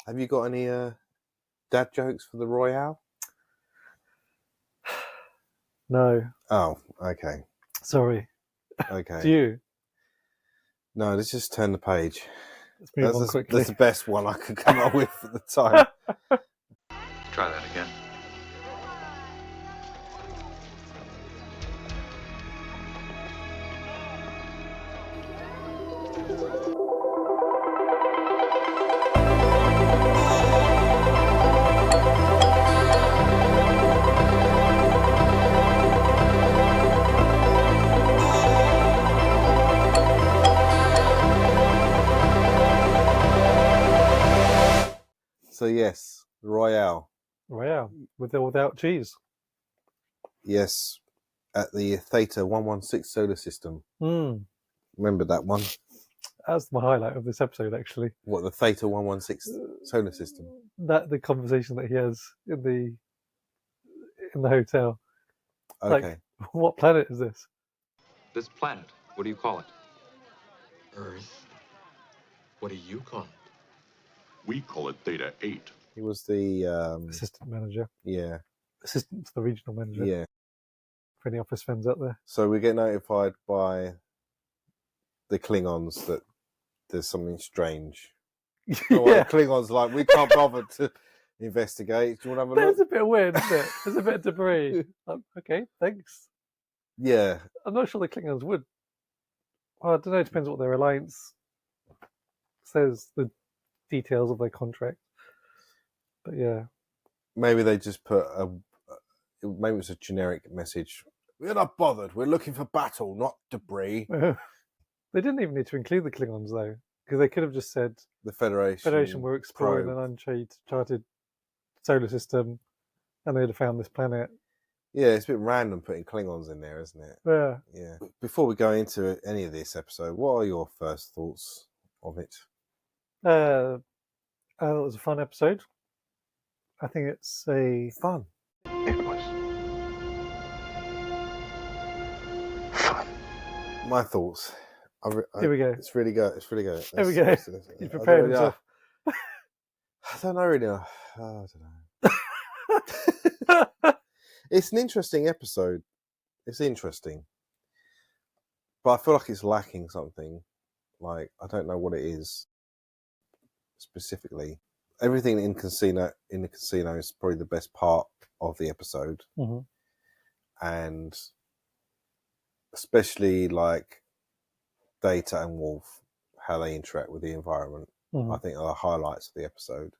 Have you got any dad jokes for the Royale? No. Oh, okay. Sorry. Okay. Do you? No, let's just turn the page. Let's move on quickly. That's the best one I could come up with at the time. Try that again. So yes, Royale. Royale, with or without cheese. Yes, at the Theta 116 solar system. Remember that one? That's my highlight of this episode, actually. What, the Theta 116 solar system? That the conversation that he has in the hotel. Okay. Like, what planet is this? This planet, what do you call it? Earth. What do you call it? We call it Theta 8. He was the Assistant manager. Yeah. Assistant to the regional manager. Yeah. For any office fans out there. So we get notified by the Klingons that there's something strange. The Klingons like, we can't bother to investigate. Do you want to have a look? That's a bit weird, isn't it? There's a bit of debris. Okay, thanks. Yeah. I'm not sure the Klingons would. Well, I don't know, it depends what their alliance says, the details of their contract. But yeah. Maybe they just put maybe it's a generic message. We're not bothered. We're looking for battle, not debris. They didn't even need to include the Klingons, though, because they could have just said the Federation were exploring an uncharted solar system, and they'd have found this planet. Yeah, it's a bit random putting Klingons in there, isn't it? Yeah. Yeah. Before we go into any of this episode, what are your first thoughts of it? It was a fun episode. I think it's fun. It was fun. My thoughts. Here we go. It's really good. It's really good. Here we go. He's prepared himself. I don't know really. I don't know. It's an interesting episode. It's interesting. But I feel like it's lacking something. Like, I don't know what it is specifically. Everything in the casino is probably the best part of the episode. Mm-hmm. And especially like Data and Worf, how they interact with the environment. Mm-hmm. I think are the highlights of the episode.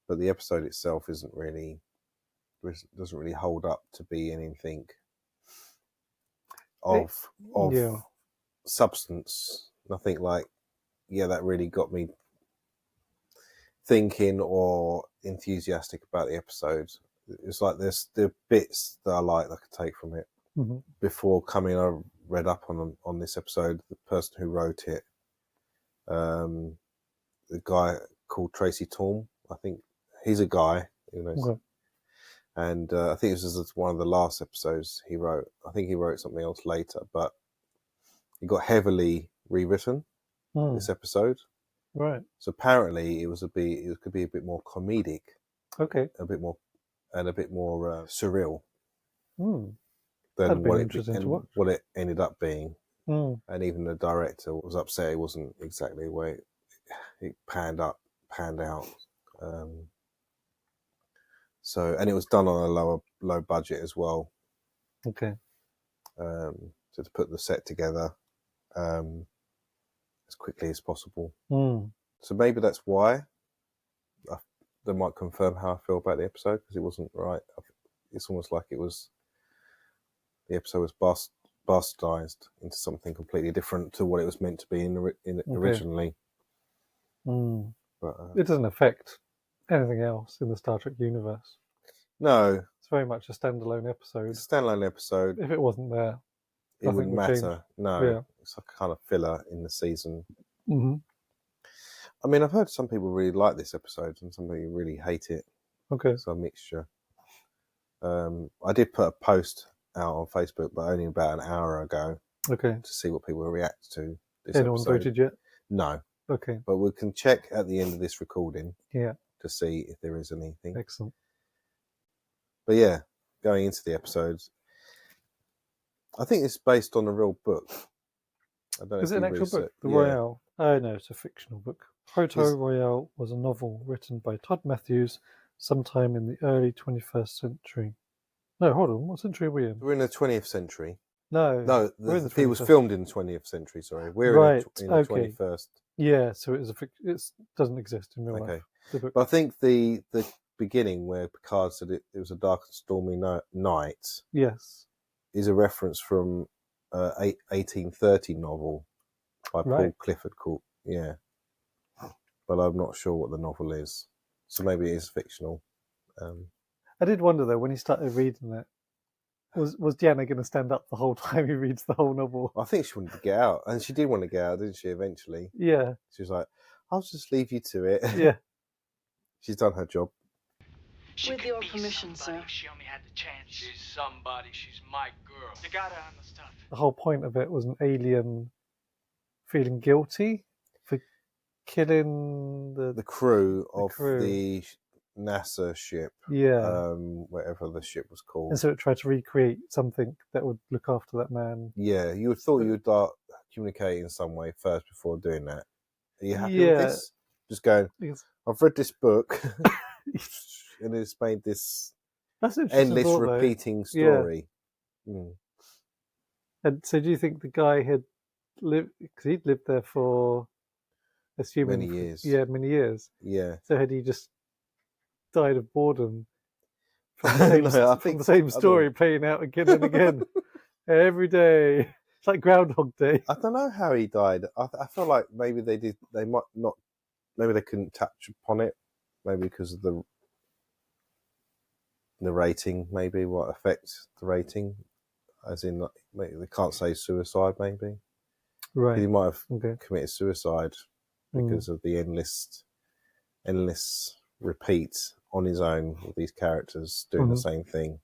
But the episode itself doesn't really hold up to be anything of substance. Nothing like, that really got me thinking or enthusiastic about the episode. It's like there's the bits that I like that I could take from it. Mm-hmm. Before coming, I read up on this episode. The person who wrote it, the guy called Tracy Torm, I think he's a guy, Okay. And I think this is one of the last episodes he wrote. I think he wrote something else later, but he got heavily rewritten this episode. Right. So apparently it could be a bit more comedic. Okay. A bit more surreal Mm. than what it ended up being. Mm. And even the director was upset it wasn't exactly the way it panned out. So, and it was done on a low budget as well. Okay. So to put the set together as quickly as possible. Mm. So maybe that's why. That might confirm how I feel about the episode, because it wasn't right. It's almost like the episode was bastardized into something completely different to what it was meant to be originally. Mm. But it doesn't affect anything else in the Star Trek universe. No. It's very much a standalone episode. It's a standalone episode. If it wasn't there, it wouldn't matter. Change. No. Yeah. It's like a kind of filler in the season. Mm-hmm. I mean, I've heard some people really like this episode and some people really hate it. Okay. It's a mixture. I did put a post out on Facebook, but only about an hour ago. Okay. To see what people react to this Anyone episode. voted yet? No. Okay. But we can check at the end of this recording Yeah. to see if there is anything. Excellent. But yeah, going into the episodes, I think it's based on a real book. I don't know Is if it an you actual book? research- The yeah. Royale? Oh, no, it's a fictional book. Proto Is- Royale was a novel written by Todd Matthews sometime in the early 21st century. No, hold on. What century are we in? We're in the 20th century. No. No, we're in the it was 21st. filmed in the 20th century, sorry. We're Right, in the okay. 21st. Yeah, so it doesn't exist in real Okay. life. The book. But I think the beginning where Picard said it was a dark and stormy night Yes. is a reference from an 1830 novel by Paul Right. Clifford called, yeah. But I'm not sure what the novel is. So maybe it is fictional. I did wonder though when he started reading it, was Deanna going to stand up the whole time he reads the whole novel? I think she wanted to get out. And she did want to get out, didn't she, eventually? Yeah. She was like, I'll just leave you to it. Yeah. She's done her job. She With could your be permission, somebody sir. if she only had the chance. She's somebody. She's my girl. You got her on the stuff. The whole point of it was an alien feeling guilty for killing The crew of crew. the NASA ship, yeah. whatever the ship was called. And so it tried to recreate something that would look after that man. Yeah, you would thought you would start communicating in some way first before doing that. Are you happy with Yeah. this? Just going, Because I've read this book and it's made this that's an interesting endless thought, though. repeating story. Mm. And so do you think the guy had lived, because he'd lived there for, assuming... Many years. Yeah, many years. Yeah. So had he just died of boredom from the same, No, I from think- the same I don't- story playing out again and again every day? It's like Groundhog Day. I don't know how he died. I feel like maybe they might not, maybe they couldn't touch upon it, maybe because of the rating, maybe what affects the rating, as in like, maybe they can't say suicide, maybe. Right. He might have Okay. committed suicide because of the endless repeat on his own with these characters doing the same thing.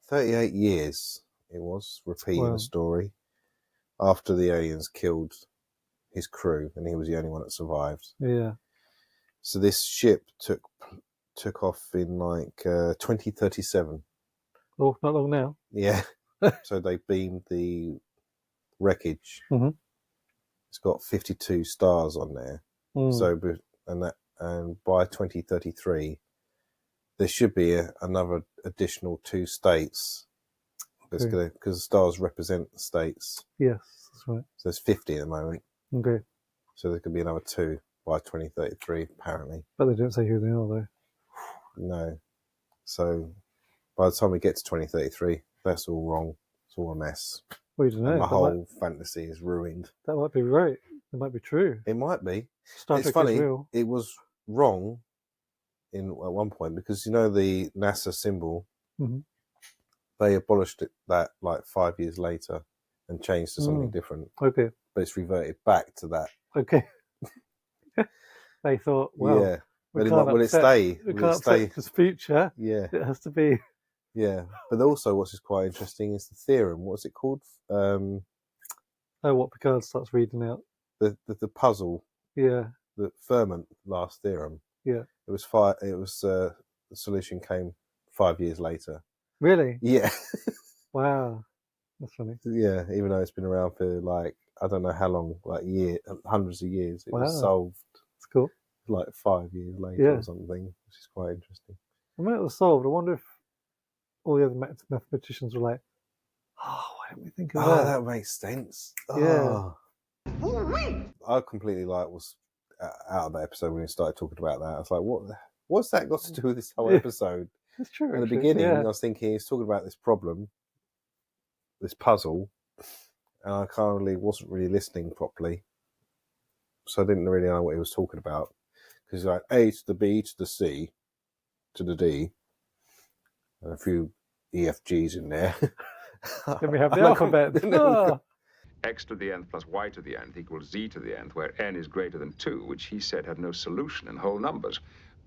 38 years it was repeating Wow. the story after the aliens killed his crew and he was the only one that survived. Yeah. So this ship took off in like 2037. Oh, not long now. Yeah. So they beamed the wreckage. Mhm. It's got 52 stars on there. Mm. So and by 2033 there should be another additional 2 states. That's Okay. because the stars represent the states. Yes, that's right. So there's 50 at the moment. Okay. So there could be another 2 by 2033 apparently. But they don't say who they are, though. No. So by the time we get to 2033, that's all wrong. It's all a mess. We don't know. And my That whole fantasy is ruined. might be right. It might be true. It might be. Star It's Trek funny. is real. It was wrong at one point because you know the NASA symbol. Mhm. They abolished that like 5 years later and changed to something different. Okay. But it's reverted back to that. Okay. They thought, well, yeah. we But can't will it upset- stay? We Will can't it stay? upset his future. Yeah. It has to be. Yeah. But also, what's quite interesting is the theorem. What's it called? Oh, what Picard starts reading out. The puzzle. Yeah. The Fermat last theorem. Yeah. It was the solution came 5 years later. Really? Yeah. Wow. That's funny. Yeah, even though it's been around for like I don't know how long, like hundreds of years. It was Wow. solved That's cool. like 5 years later Yeah. or something, which is quite interesting. And when it was solved, I wonder if all the other mathematicians were like, oh, why didn't we think of Oh, that? that makes sense. Yeah. Oh. I completely was out of the episode when he started talking about that. I was like, what's that got to do with this whole Yeah. episode? It's true. In the actually. beginning, Yeah. I was thinking he's talking about this problem, this puzzle, and I wasn't really listening properly. So I didn't really know what he was talking about. Because he's like A to the B to the C to the D, and a few EFGs in there. Then we have the alphabet. Ah. X to the nth plus y to the nth equals z to the nth, where n is greater than 2, which he said had no solution in whole numbers.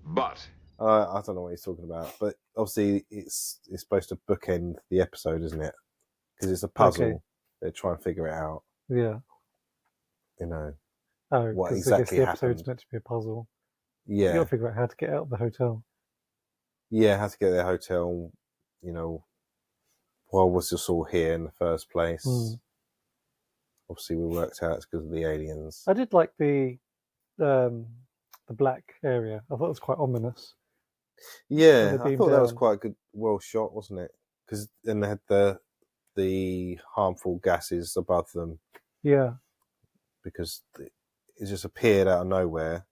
But I don't know what he's talking about, but obviously it's supposed to bookend the episode, isn't it? Because it's a puzzle. Okay. They're trying to figure it out, Yeah. you know. Oh, what because I guess exactly the episode's happened. meant to be a puzzle. You got Yeah, to figure out how to get out of the hotel. yeah, how to get to their hotel, you know, why was this all here in the first place? Mm. Obviously, we worked out it's because of the aliens. I did like the black area. I thought it was quite ominous. Yeah, they I beam thought that was down. quite good, well shot, wasn't it? Because then they had the harmful gases above them Yeah. because it just appeared out of nowhere.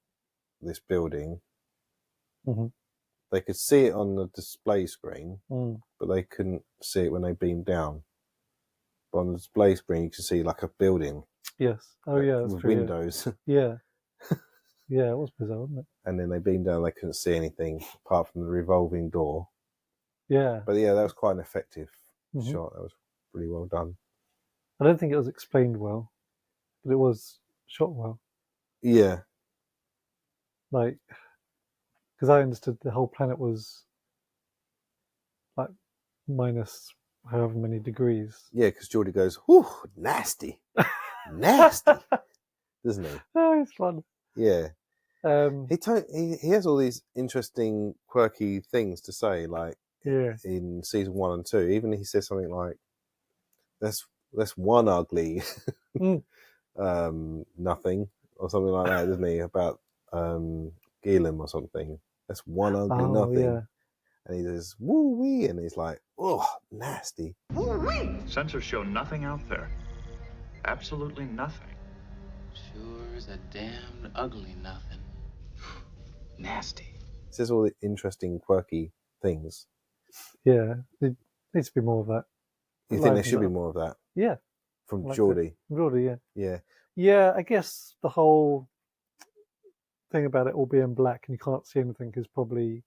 This building, Mhm. they could see it on the display screen, Mm. but they couldn't see it when they beamed down. But on the display screen, you could see like a building. Yes. Oh, yeah, that's with true. windows. Yeah. Yeah, it was bizarre, wasn't it? And then they beamed down, they couldn't see anything apart from the revolving door. Yeah. But yeah, that was quite an effective Mhm. shot. That was really well done. I don't think it was explained well, but it was shot well. Yeah, Like, because I understood the whole planet was like minus however many degrees. yeah, because Geordie goes, whew, nasty. Nasty. Doesn't he? Oh, it's fun. Yeah. Um, He has all these interesting, quirky things to say, like yeah. in season 1 and 2. Even he says something like, that's one ugly Mm. nothing, or something like that, doesn't he? About Gilliam or something. That's one ugly Oh, nothing. yeah. And he says, woo wee, and he's like, oh, nasty. Sensors show nothing out there. Absolutely nothing. Sure is a damned ugly nothing. Nasty. He says all the interesting, quirky things. Yeah. There needs to be more of that. You think there Liven should be up. more of that Yeah. from Like Geordie? Geordie, yeah. Yeah. Yeah, I guess the whole thing about it all being black and you can't see anything is probably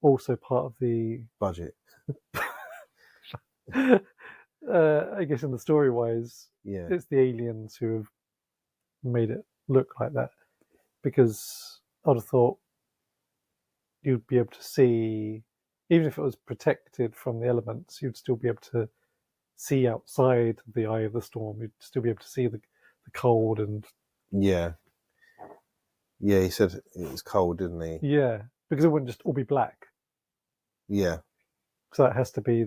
also part of the Budget. I guess in the story wise, Yeah. it's the aliens who have made it look like that. Because I'd have thought you'd be able to see, even if it was protected from the elements, you'd still be able to see outside the eye of the storm. You'd still be able to see the cold and Yeah. Yeah, he said it was cold, didn't he? yeah, because it wouldn't just all be black. Yeah. So that has to be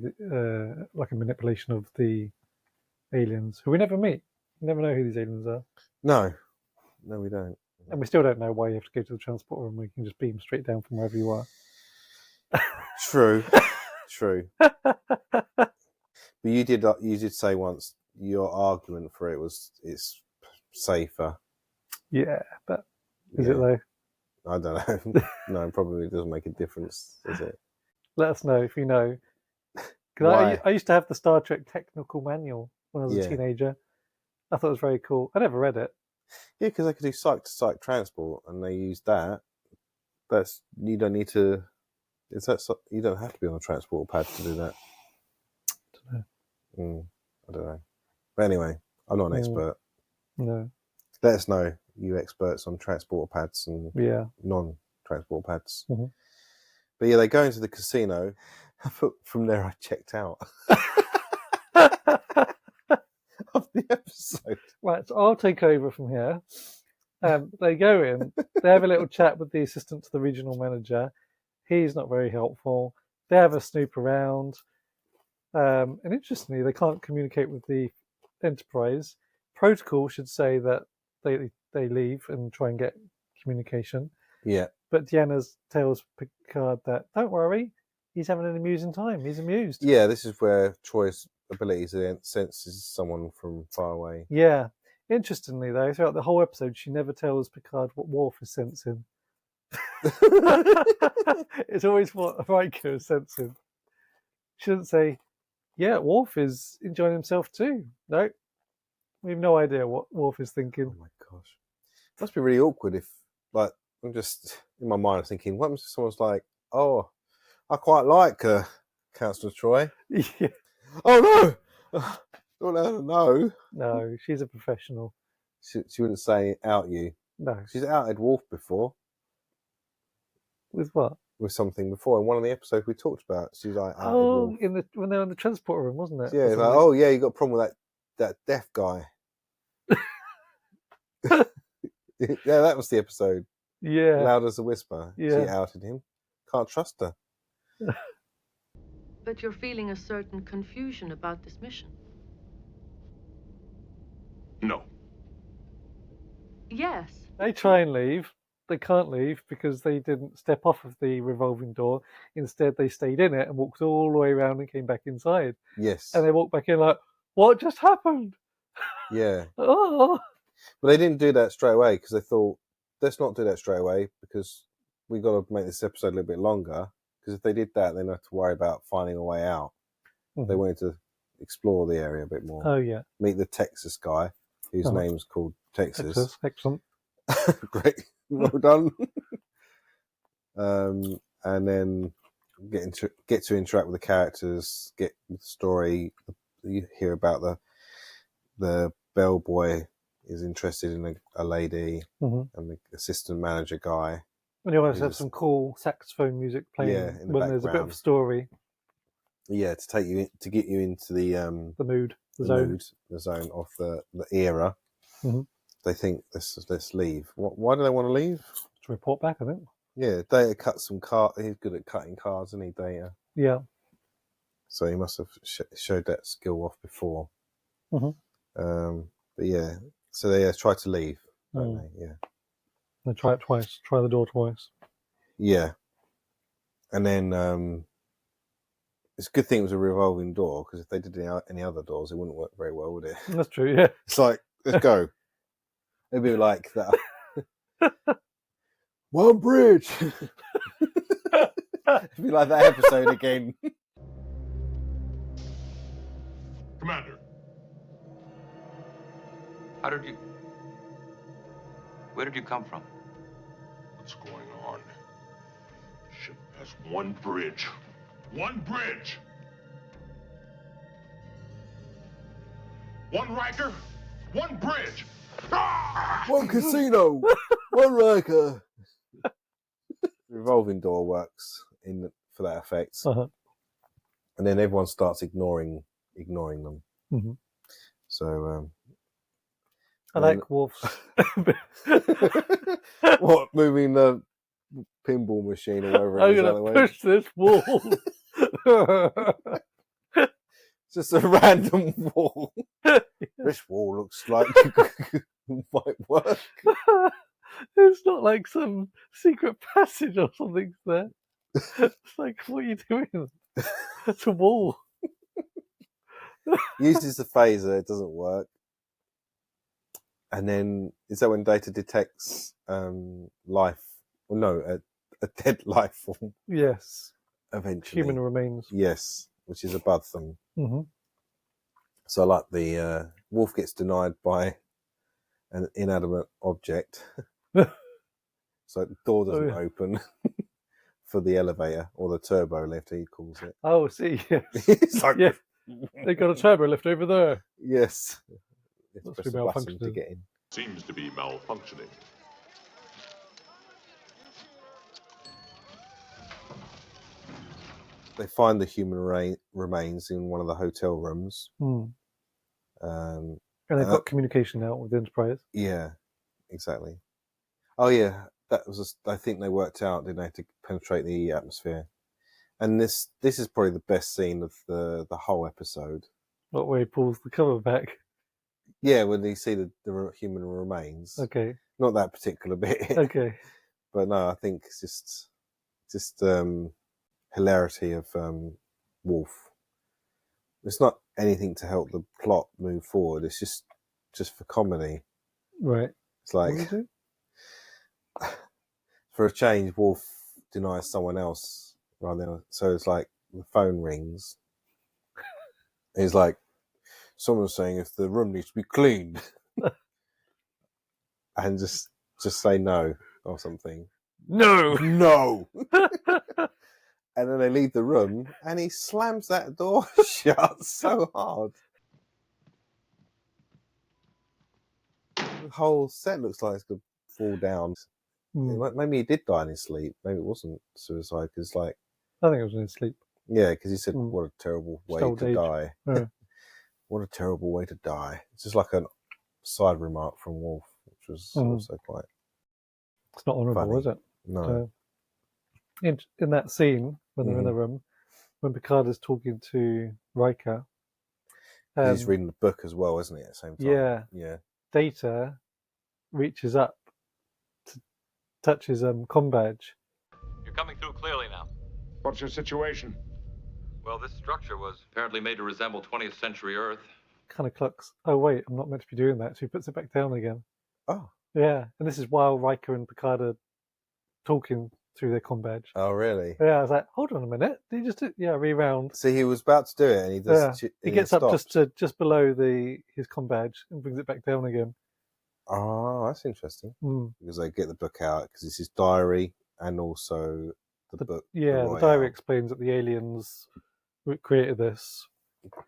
like a manipulation of the aliens who we never meet. We never know who these aliens are. No. No, we don't. And we still don't know why you have to go to the transport room. We can just beam straight down from wherever you are. True. True. But you did say once your argument for it was it's safer. Yeah, but is Yeah. it though? I don't know. No, probably doesn't make a difference, does it? Let us know if you know. Because Why? I used to have the Star Trek technical manual when I was Yeah. a teenager. I thought it was very cool. I never read it. Yeah, because they could do site-to-site transport, and they use that. That's you don't need to. You don't have to be on a transport pad to do that. I don't know. But anyway, I'm not an expert. No. Let us know, you experts on transport pads and Yeah. non-transport pads. Mhm. But yeah, they go into the casino. From there, I checked out of the episode. Right, so I'll take over from here. They go in, they have a little chat with the assistant to the regional manager. He's not very helpful. They have a snoop around. And interestingly, they can't communicate with the Enterprise. Protocol should say that they leave and try and get communication. Yeah. But Deanna tells Picard that, don't worry, he's having an amusing time. He's amused. Yeah, this is where Troy's abilities senses someone from far away. Yeah. Interestingly, though, throughout the whole episode, she never tells Picard what Worf is sensing. It's always what Riker is sensing. She doesn't say, yeah, Worf is enjoying himself too. No. We have no idea what Worf is thinking. Oh my gosh. It must be really awkward if, like, I'm just in my mind thinking, what if someone's like, oh, I quite like Councillor Troy. Yeah. Oh no! Don't let her know. No, she's a professional. She wouldn't say out you. No. She's outed Wolf before. With what? With something before. In one of the episodes we talked about, she's like outed Oh, Wolf. when they were in the transport room, wasn't it? Yeah, Or like, something? oh yeah, you got a problem with that deaf guy. Yeah, that was the episode. Yeah. Loud as a whisper. She Yeah. outed him. Can't trust her. But you're feeling a certain confusion about this mission. No. Yes. They try and leave. They can't leave because they didn't step off of the revolving door. Instead, they stayed in it and walked all the way around and came back inside. Yes. And they walked back in like, what just happened? Yeah. Oh. But they didn't do that straight away because they thought, let's not do that straight away because we got to make this episode a little bit longer. Because if they did that, then they have to worry about finding a way out. Mhm. They wanted to explore the area a bit more. Oh, yeah. Meet the Texas guy, whose Uh-huh. name's called Texas. Texas. Excellent. Great. Well done. And then get to interact with the characters, get the story. You hear about the bellboy is interested in a lady, Mhm. and the assistant manager guy. And you always Who's- have some cool saxophone music playing Yeah, in the when there's a bit of background. story, Yeah, to take you in, to get you into the the mood, the the zone. mood, the zone of the era. Mhm. They think let's leave. Why do they want to leave? To report back, I think. Yeah, Data cut some car. He's good at cutting cards, isn't he, Data? Yeah. So he must have showed that skill off before. Mhm. But yeah, so they try to leave, don't they? Yeah. They try it twice. Try the door twice. Yeah. And then it's a good thing it was a revolving door, because if they did any other doors, it wouldn't work very well, would it? That's true, yeah. It's like, let's go. It'd be like that. One bridge. It'd be like that episode again. Commander, Where did you come from? what's going on? The ship has one bridge. One bridge! One Riker, one bridge! Ah! One casino. One Riker. Revolving door works for that effect. Uh-huh. And then everyone starts ignoring them. Mhm. So I like Worf's. what, moving the pinball machine or whatever I'm it is out of the going way? to push this wall. It's just a random wall. This wall looks like might work. It's not like some secret passage or something there. It's like, what are you doing? It's a wall. Uses the phaser, it doesn't work. And then, is that when Data detects life? Well, no, a dead life form Yes. eventually. Human remains. Yes, which is above them. Mm-hmm. So, like the Wolf gets denied by an inanimate object. So the door doesn't open for the elevator, or the turbo lift, he calls it. Oh, see, yes. It's like, Yeah. They got a turbo lift over there. yes. Let's Must press be the button to malfunctioning. get in. Seems to be malfunctioning. They find the human remains in one of the hotel rooms. Hmm. Um, And they've got communication now with the Enterprise. yeah, exactly. Oh yeah, that was. I think they worked out, didn't they, to penetrate the atmosphere. And this is probably the best scene of the whole episode. What way he pulls the cover back. Yeah, when you see the human remains. Okay. Not that particular bit. Okay. But no, I think it's just hilarity of Worf. It's not anything to help the plot move forward. It's just for comedy. Right. It's like, What is it? for a change, Worf denies someone else rather than. So it's like the phone rings. He's like, someone's saying if the room needs to be cleaned, and just say no or something. No. No. And then they leave the room, and he slams that door shut so hard. The whole set looks like it's going to fall down. Maybe he did die in his sleep. Maybe it wasn't suicide, because, like, I think it was in his sleep. yeah, because he said, "What a terrible way Old to age. die." Yeah. What a terrible way to die. It's just like a side remark from Worf, which which was Mm. also quite It's not honourable, funny. is it? No. In that scene, when they're in Mhm. the room, when Picard is talking to Riker, 'Cause he's reading the book as well, isn't he? At the same time. yeah, Yeah. Data reaches up to touch his comm badge. You're coming through clearly now. What's your situation? Well, this structure was apparently made to resemble 20th century Earth. Kind of clucks. Oh wait, I'm not meant to be doing that. So he puts it back down again. Oh. Yeah, and this is while Riker and Picard are talking through their comm badge. Oh, really? Yeah, I was like, hold on a minute. Did you just do? Yeah, rewound. See, he was about to do it, and he does. Yeah, he gets up just below his comm badge and brings it back down again. Oh, that's interesting. Mm. Because they get the book out because it's his diary and also the book. Yeah, the Royale. diary explains that the aliens created this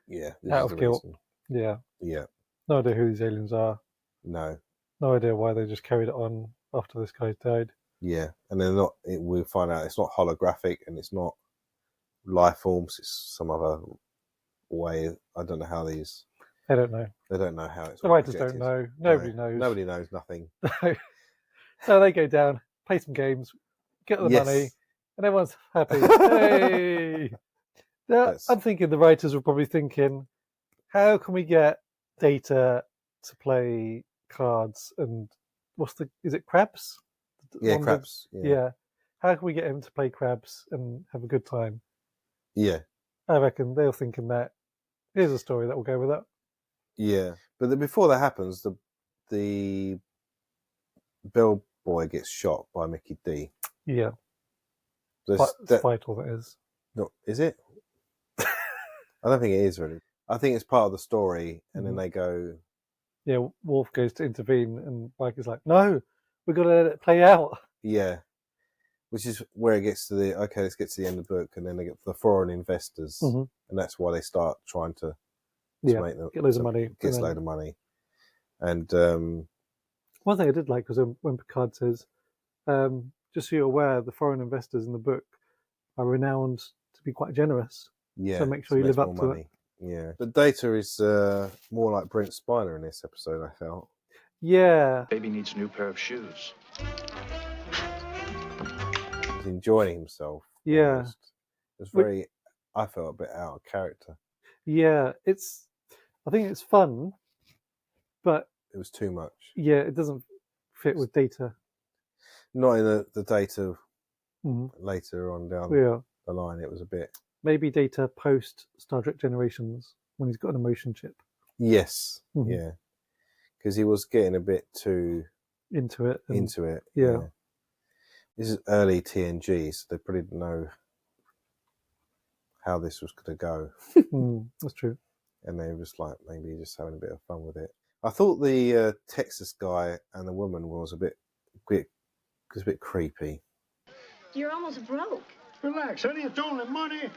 Yeah, out is of the guilt. reason. Yeah, Yeah. no idea who these aliens are. No. No idea why they just carried it on after this guy died. Yeah, and they're not. We find out it's not holographic and it's not life forms. It's some other way. I don't know how these. I don't know. They don't know how it's. The writers don't know. Nobody knows. Nobody knows nothing. So they go down, play some games, get the Yes. money, and everyone's happy. Hey! Now, Yes. I'm thinking the writers were probably thinking, how can we get Data to play cards and is it crabs? Yeah, One with- crabs. Yeah. How can we get him to play crabs and have a good time? Yeah. I reckon they're thinking that here's a story that will go with that. Yeah, but before that happens, the bellboy gets shot by Mickey D. Yeah. There's- It's vital, that is. No, is it? I don't think it is really. I think it's part of the story, and then they go. Yeah, Worf goes to intervene, and Riker's like, "No, we've got to let it play out." Yeah, which is where it gets to let's get to the end of the book, and then they get the foreign investors, Mhm. and that's why they start trying to Yeah, make them get loads of money. Gets and a then- load of money, and One thing I did like was when Picard says, "Just so you're aware, the foreign investors in the book are renowned to be quite generous. yeah, So make sure you makes live up more to money. Yeah, but Data is more like Brent Spiner in this episode. I felt. Yeah, Baby needs a new pair of shoes. He's enjoying himself. Yeah. Almost. It was very. I felt a bit out of character. yeah. I think it's fun, but It was too much. yeah, it doesn't fit with Data. Not in the Data Mhm. later on down Yeah, the line. It was a bit. maybe Data post Star Trek Generations when he's got an emotion chip Yes. Mhm. Yeah. Because he was getting a bit too into it. and- into it. yeah. This is early TNG, so they probably didn't know how this was going to go. That's true. And they were just like, maybe just having a bit of fun with it. I thought the Texas guy and the woman was a bit creepy. You're almost broke. Relax, honey. It's only money.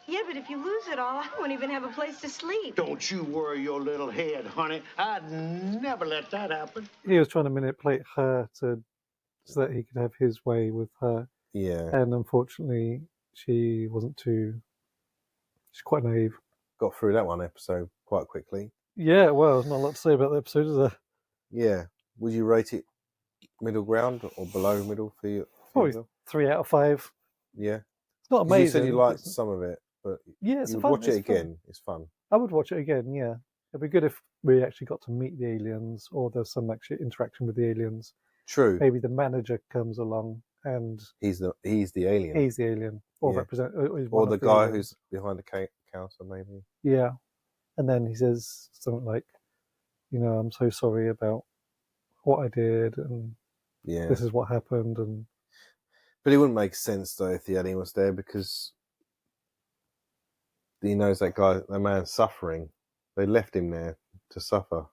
Yeah, but if you lose it all, I won't even have a place to sleep. Don't you worry your little head, honey. I'd never let that happen. He was trying to manipulate her so that he could have his way with her. Yeah. And unfortunately, she wasn't too. She's quite naive. Got through that one episode quite quickly. Yeah, well, there's not a lot to say about the episode, is there? Yeah. Would you rate it middle ground or below middle for you? Probably 3 out of 5. Yeah. It's not 'Cause amazing. You said you liked it's- some of it, but Yeah, it's you would fun. watch it it's fun. again. It's fun. I would watch it again. Yeah, it'd be good if we actually got to meet the aliens, or there's some actual interaction with the aliens. True. Maybe the manager comes along and He's the alien. he's the alien, or Yeah. represent, he's or one the of guy aliens. who's behind the counter, maybe. Yeah, and then he says something like, "I'm so sorry about what I did, and Yeah. this is what happened." And But it wouldn't make sense though if the alien was there because he knows that man's suffering. They left him there to suffer.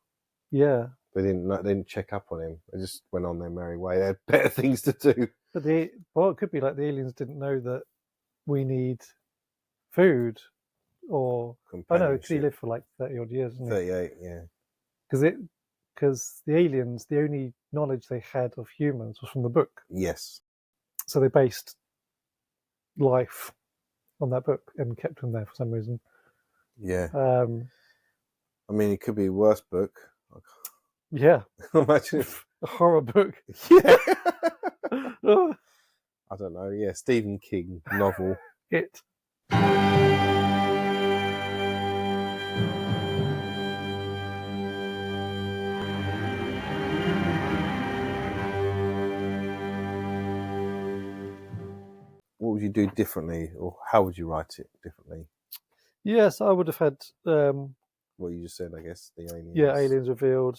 yeah, They didn't check up on him. They just went on their merry way. They had better things to do. but it could be like the aliens didn't know that we need food, or because he Companionship. lived for like 30 odd years, didn't he? 38, yeah. Because the aliens, the only knowledge they had of humans was from the book, Yes. so they based life on that book and kept him there for some reason. Yeah. Um, I mean, it could be a worse book. Yeah, Imagine if, a horror book. yeah. Oh, I don't know. Yeah, Stephen King novel. it. What would you do differently, or how would you write it differently? Yes, I would have had. What you just said, I guess, the aliens. Yeah, aliens revealed.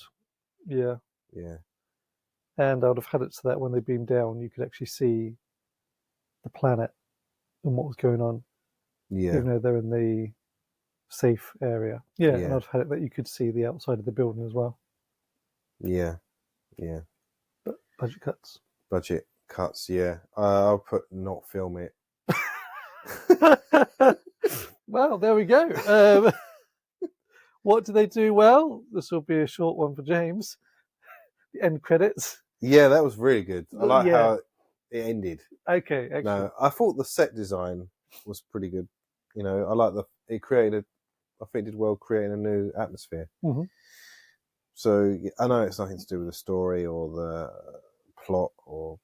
Yeah, Yeah, and I would have had it so that when they beamed down, you could actually see the planet and what was going on, yeah, even though they're in the safe area. Yeah, and Yeah. I'd have had it that you could see the outside of the building as well. yeah, yeah. But budget cuts. Budget cuts, yeah. I'll put not film it. Well, there we go. What do they do well? This will be a short one for James. The end credits. Yeah, that was really good. I like Yeah. how it ended. Okay, excellent. No, I thought the set design was pretty good. You know, I like it created. I think it did well creating a new atmosphere. Mhm. So I know it's nothing to do with the story or the plot or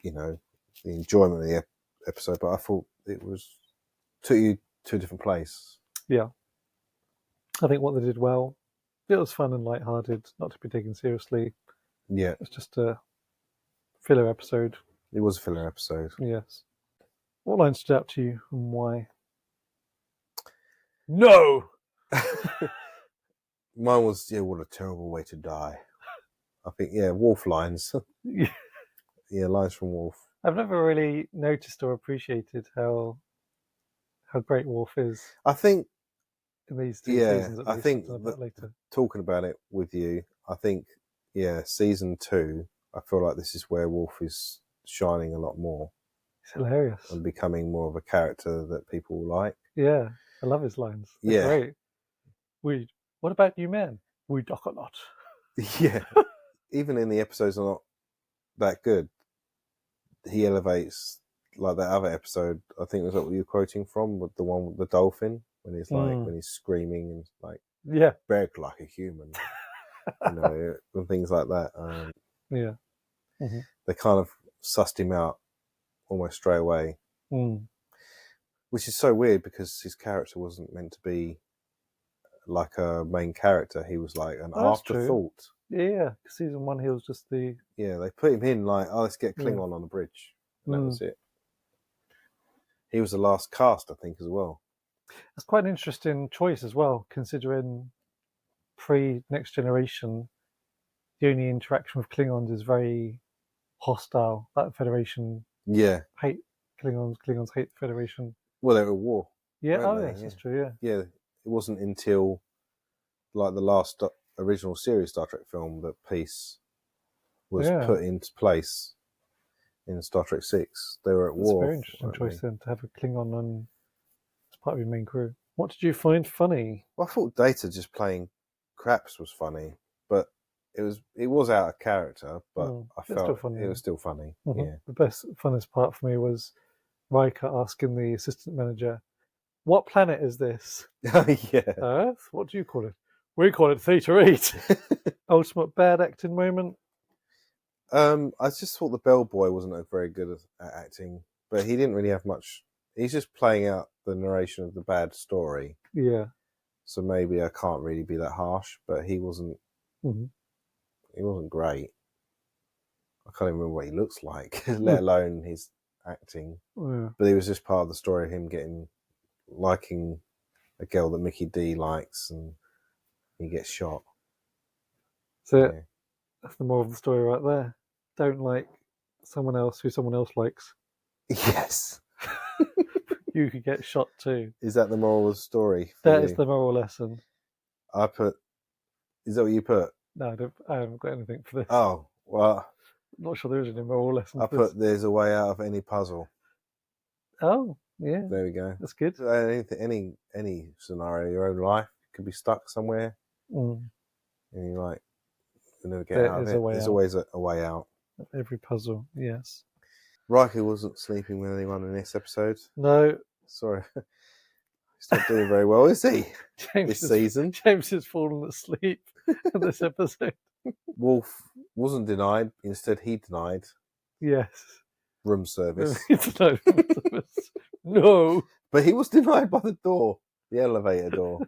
the enjoyment of the episode, but I thought it took you to a different place. Yeah. I think what they did well, it was fun and lighthearted, not to be taken seriously. Yeah, It's just a filler episode. it was a filler episode. Yes. What line stood out to you and why? No! Mine was, what a terrible way to die. I think, Wolf lines. Yeah, lines from Wolf. I've never really noticed or appreciated how great Worf is I think, in these two Yeah, seasons. At I least. think I'll talk about later. talking about it with you, I think, season 2, I feel like this is where Wolf is shining a lot more It's hilarious. and becoming more of a character that people like. Yeah, I love his lines. They're Yeah. great. What about you, man? We dock a lot. Yeah. Even in the episodes are not that good, he elevates, like that other episode, I think was what you were quoting from, with the one with the dolphin, when he's when he's screaming and like, Yeah. beg like a human, and things like that. Yeah. Mhm. They kind of sussed him out almost straight away, Mm. which is so weird because his character wasn't meant to be like a main character. He was like an Oh, that's true. afterthought. Yeah, because season 1 he was just the... Yeah, they put him in like, let's get Klingon on the bridge. And that was it. He was the last cast, I think, as well. That's quite an interesting choice as well, considering pre-Next Generation, the only interaction with Klingons is very hostile. That Federation Yeah. hate Klingons, Klingons hate the Federation. Well, they were at war. Yeah, weren't they? yes, that's true, yeah. Yeah, it wasn't until like the last original series Star Trek film that peace was put into place in Star Trek 6. They were at war. That's a very interesting choice then, to have a Klingon on as part of your main crew. What did you find funny? Well, I thought Data just playing craps was funny, but it was out of character, but I felt it was still funny. Mm-hmm. Yeah. The funnest part for me was Riker asking the assistant manager, "What planet is this?" Yeah. Earth? What do you call it? We call it Theta 8. Ultimate bad acting moment. I just thought the bellboy wasn't very good at acting, but he didn't really have much. He's just playing out the narration of the bad story. Yeah. So maybe I can't really be that harsh, but he wasn't. Mm-hmm. He wasn't great. I can't even remember what he looks like, let alone his acting. Yeah. But it was just part of the story of him liking a girl that Mickey D likes, and he gets shot. So that's the moral of the story right there. Don't like someone else who someone else likes. Yes. You could get shot too. Is that the moral of the story? That is the moral lesson. Is that what you put? No, I haven't got anything for this. Oh, well. I'm not sure there is any moral lesson. I put there's a way out of any puzzle. Oh, yeah. There we go. That's good. Any scenario, your own life, you could be stuck somewhere, and you're like, you'll never get out of it. There's always a way out. Every puzzle, yes. Riker wasn't sleeping with anyone in this episode. No. Sorry. He's not doing very well, is he? This season? James has fallen asleep. in this episode. Worf wasn't denied. Instead, he denied Yes. room service. No. But he was denied by the door, the elevator door.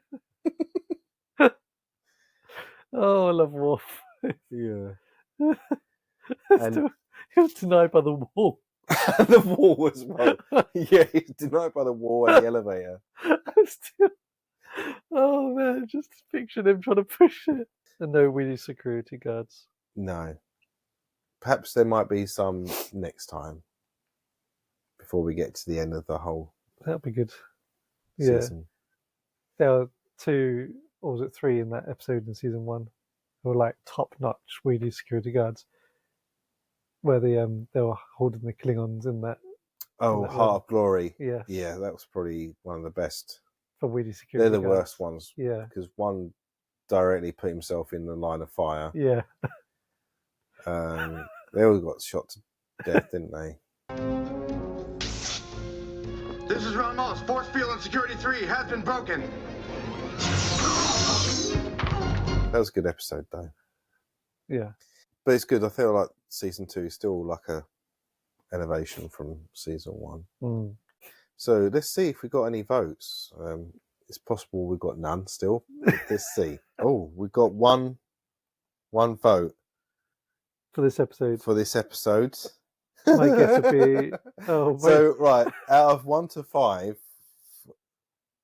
Oh, I love Worf. Yeah. He was denied by the wall. The wall as well. Yeah, he's denied by the wall and the elevator. Oh man, just picture him trying to push it. And no weedy security guards. No. Perhaps there might be some next time before we get to the end of the whole That'd be good. Yeah. season. There were 2, or was it 3 in that episode in season 1 who were like top notch weedy security guards. Where they were holding the Klingons in that. Oh, in that Heart of Glory. Yes. Yeah, that was probably one of the best. For weedy security They're the guards. worst ones. Yeah. Because one directly put himself in the line of fire. Yeah. They all got shot to death, didn't they? This is Ron Moss. Force field on security 3 has been broken. That was a good episode, though. Yeah. But it's good. I feel like season 2 is still like a innovation from season 1. Mm. So let's see if we got any votes. It's possible we've got none still. Let's see. Oh, we've got one vote For this episode. My guess would be. Oh, so right, out of 1 to 5,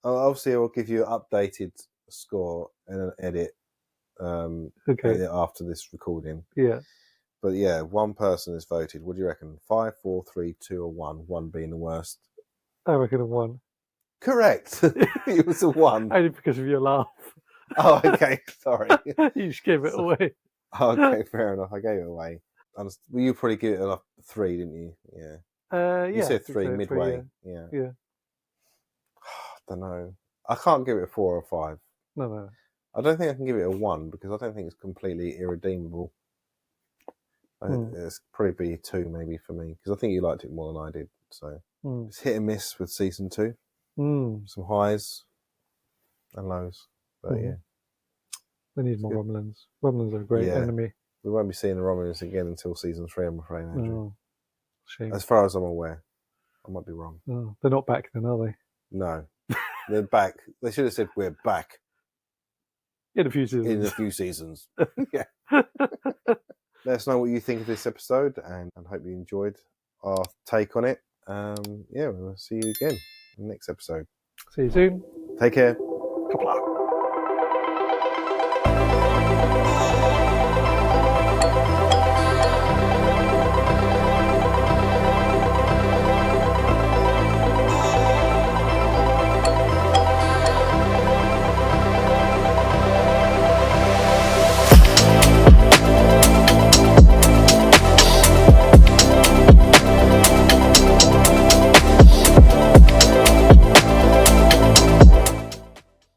obviously I'll give you an updated score and an edit. Okay. After this recording. Yeah. But yeah, one person has voted. What do you reckon? 5, 4, 3, 2, or 1? 1 being the worst. I reckon a 1. Correct. It was a 1. Only because of your laugh. Oh, okay. Sorry. You just gave it away. Okay, fair enough. I gave it away. Well, you probably give it a 3, didn't you? Yeah. Yeah. You said 3 so midway. 3, Yeah. Yeah. I don't know. I can't give it a 4 or 5. No. I don't think I can give it a 1 because I don't think it's completely irredeemable. It's probably be 2 maybe for me because I think you liked it more than I did. So it's hit and miss with season 2. Some highs and lows, but yeah. We need more Romulans. Romulans are a great enemy. We won't be seeing the Romulans again until season 3, I'm afraid, Andrew. Oh, shame. As far as I'm aware. I might be wrong. Oh, they're not back then, are they? No. They're back. They should have said we're back. In a few seasons. In a few seasons. Yeah. Let us know what you think of this episode and I hope you enjoyed our take on it. We'll see you again in the next episode. See you soon. Take care. Kapla.